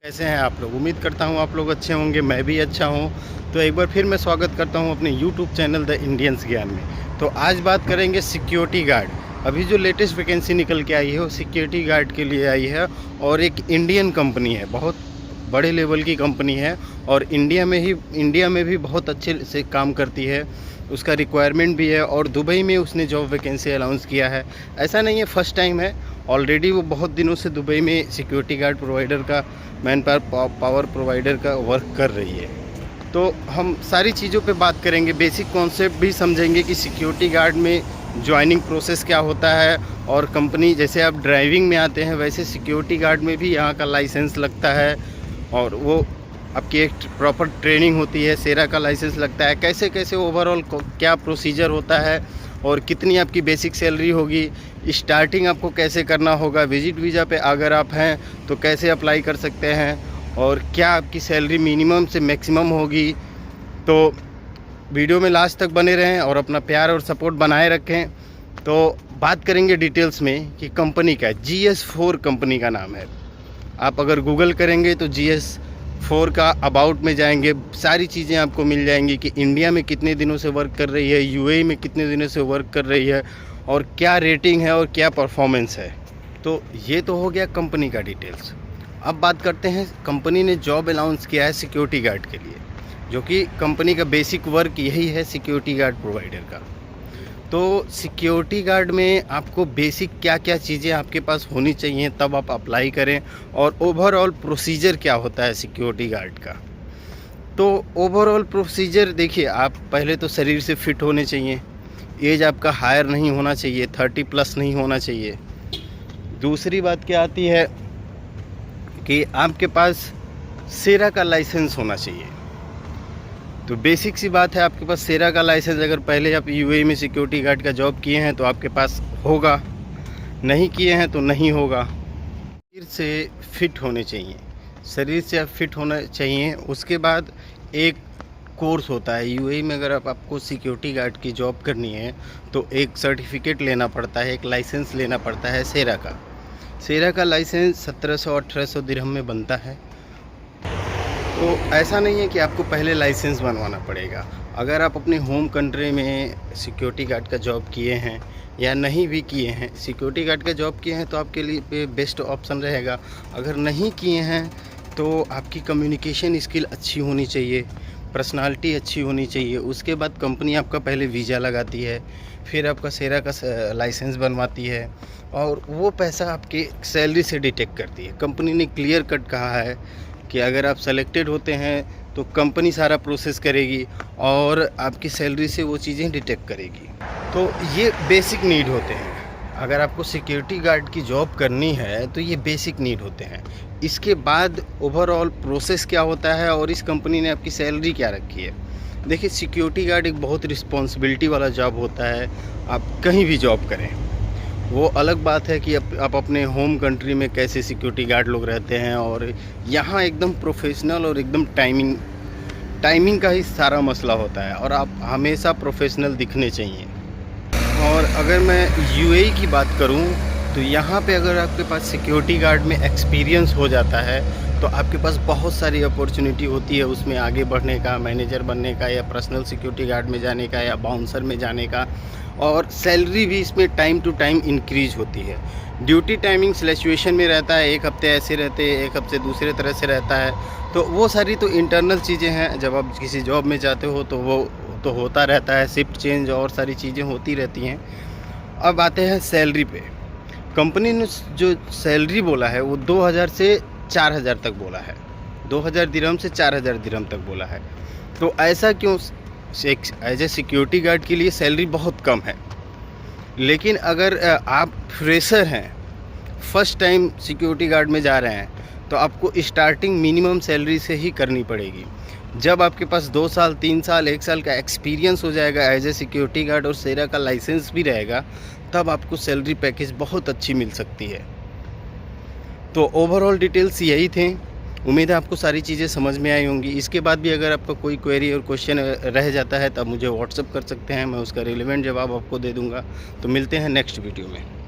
कैसे हैं आप लोग। उम्मीद करता हूँ आप लोग अच्छे होंगे, मैं भी अच्छा हूँ। तो एक बार फिर मैं स्वागत करता हूँ अपने यूट्यूब चैनल द इंडियंस ज्ञान में। तो आज बात करेंगे सिक्योरिटी गार्ड। अभी जो लेटेस्ट वैकेंसी निकल के आई है वो सिक्योरिटी गार्ड के लिए आई है और एक इंडियन कंपनी है, बहुत बड़े लेवल की कंपनी है और इंडिया में भी बहुत अच्छे से काम करती है। उसका रिक्वायरमेंट भी है और दुबई में उसने जॉब वैकेंसी अनाउंस किया है। ऐसा नहीं है फर्स्ट टाइम है, ऑलरेडी वो बहुत दिनों से दुबई में सिक्योरिटी गार्ड प्रोवाइडर का, मैन पावर प्रोवाइडर का वर्क कर रही है। तो हम सारी चीज़ों पे बात करेंगे, बेसिक कॉन्सेप्ट भी समझेंगे कि सिक्योरिटी गार्ड में ज्वाइनिंग प्रोसेस क्या होता है और कंपनी, जैसे आप ड्राइविंग में आते हैं वैसे सिक्योरिटी गार्ड में भी यहाँ का लाइसेंस लगता है और वो आपकी एक प्रॉपर ट्रेनिंग होती है, सेरा का लाइसेंस लगता है। कैसे कैसे ओवरऑल क्या प्रोसीजर होता है और कितनी आपकी बेसिक सैलरी होगी, स्टार्टिंग आपको कैसे करना होगा, विजिट वीज़ा पे अगर आप हैं तो कैसे अप्लाई कर सकते हैं और क्या आपकी सैलरी मिनिमम से मैक्सिमम होगी। तो वीडियो में लास्ट तक बने रहें और अपना प्यार और सपोर्ट बनाए रखें। तो बात करेंगे डिटेल्स में कि कंपनी का GS4 कंपनी का नाम है। आप अगर गूगल करेंगे तो GS4 का अबाउट में जाएंगे, सारी चीज़ें आपको मिल जाएंगी कि इंडिया में कितने दिनों से वर्क कर रही है, UAE में कितने दिनों से वर्क कर रही है और क्या रेटिंग है और क्या परफॉर्मेंस है। तो ये तो हो गया कंपनी का डिटेल्स। अब बात करते हैं, कंपनी ने जॉब अनाउंस किया है सिक्योरिटी गार्ड के लिए, जो कि कंपनी का बेसिक वर्क यही है सिक्योरिटी गार्ड प्रोवाइडर का। तो सिक्योरिटी गार्ड में आपको बेसिक क्या क्या चीज़ें आपके पास होनी चाहिए तब आप अप्लाई करें और ओवरऑल प्रोसीजर क्या होता है सिक्योरिटी गार्ड का। तो ओवरऑल प्रोसीजर देखिए, आप पहले तो शरीर से फिट होने चाहिए, एज आपका हायर नहीं होना चाहिए, 30+ नहीं होना चाहिए। दूसरी बात क्या आती है कि आपके पास सेरा का लाइसेंस होना चाहिए। तो बेसिक सी बात है, आपके पास सेरा का लाइसेंस अगर पहले आप UAE में सिक्योरिटी गार्ड का जॉब किए हैं तो आपके पास होगा, नहीं किए हैं तो नहीं होगा। शरीर से फिट होने चाहिए, शरीर से आप फिट होना चाहिए। उसके बाद एक कोर्स होता है UAE में, अगर आपको सिक्योरिटी गार्ड की जॉब करनी है तो एक सर्टिफिकेट लेना पड़ता है, एक लाइसेंस लेना पड़ता है सेरा का। सेरा का लाइसेंस 1700-1800 दिरहम में बनता है। तो ऐसा नहीं है कि आपको पहले लाइसेंस बनवाना पड़ेगा। अगर आप अपने होम कंट्री में सिक्योरिटी गार्ड का जॉब किए हैं या नहीं भी किए हैं, सिक्योरिटी गार्ड का जॉब किए हैं तो आपके लिए बेस्ट ऑप्शन रहेगा। अगर नहीं किए हैं तो आपकी कम्युनिकेशन स्किल अच्छी होनी चाहिए, पर्सनालिटी अच्छी होनी चाहिए। उसके बाद कंपनी आपका पहले वीज़ा लगाती है, फिर आपका सेरा का लाइसेंस बनवाती है और वो पैसा आपके सैलरी से डिटेक्ट करती है। कंपनी ने क्लियर कट कहा है कि अगर आप सेलेक्टेड होते हैं तो कंपनी सारा प्रोसेस करेगी और आपकी सैलरी से वो चीज़ें डिटेक्ट करेगी। तो ये बेसिक नीड होते हैं। अगर आपको सिक्योरिटी गार्ड की जॉब करनी है तो ये बेसिक नीड होते हैं। इसके बाद ओवरऑल प्रोसेस क्या होता है और इस कंपनी ने आपकी सैलरी क्या रखी है। देखिए, सिक्योरिटी गार्ड एक बहुत रिस्पॉन्सिबिलिटी वाला जॉब होता है। आप कहीं भी जॉब करें, वो अलग बात है कि आप अपने होम कंट्री में कैसे सिक्योरिटी गार्ड लोग रहते हैं और यहाँ एकदम प्रोफेशनल और एकदम टाइमिंग का ही सारा मसला होता है और आप हमेशा प्रोफेशनल दिखने चाहिए। और अगर मैं UAE की बात करूँ तो यहाँ पे अगर आपके पास सिक्योरिटी गार्ड में एक्सपीरियंस हो जाता है तो आपके पास बहुत सारी अपॉर्चुनिटी होती है उसमें आगे बढ़ने का, मैनेजर बनने का या पर्सनल सिक्योरिटी गार्ड में जाने का या बाउंसर में जाने का। और सैलरी भी इसमें टाइम टू टाइम इंक्रीज होती है। ड्यूटी टाइमिंग फ्लक्चुएशन में रहता है, एक हफ्ते ऐसे रहते हैं, एक हफ्ते दूसरे तरह से रहता है। तो वो सारी तो इंटरनल चीज़ें हैं, जब आप किसी जॉब में जाते हो तो वो तो होता रहता है, शिफ्ट चेंज और सारी चीज़ें होती रहती हैं। अब आते हैं सैलरी पे। कंपनी ने जो सैलरी बोला है वो 2000 से 4000 तक बोला है, 2000 दिरहम से 4000 दिरहम तक बोला है। तो ऐसा क्यों? एज ए सिक्योरिटी गार्ड के लिए सैलरी बहुत कम है। लेकिन अगर आप फ्रेशर हैं, फर्स्ट टाइम सिक्योरिटी गार्ड में जा रहे हैं, तो आपको स्टार्टिंग मिनिमम सैलरी से ही करनी पड़ेगी। जब आपके पास 2 साल 3 साल 1 साल का एक्सपीरियंस हो जाएगा एज ए सिक्योरिटी गार्ड और सेरा का लाइसेंस भी रहेगा, तब आपको सैलरी पैकेज बहुत अच्छी मिल सकती है। तो ओवरऑल डिटेल्स यही थे। उम्मीद है आपको सारी चीज़ें समझ में आई होंगी। इसके बाद भी अगर आपका कोई क्वेरी और क्वेश्चन रह जाता है तब मुझे व्हाट्सअप कर सकते हैं, मैं उसका रिलेवेंट जवाब आपको दे दूँगा। तो मिलते हैं नेक्स्ट वीडियो में।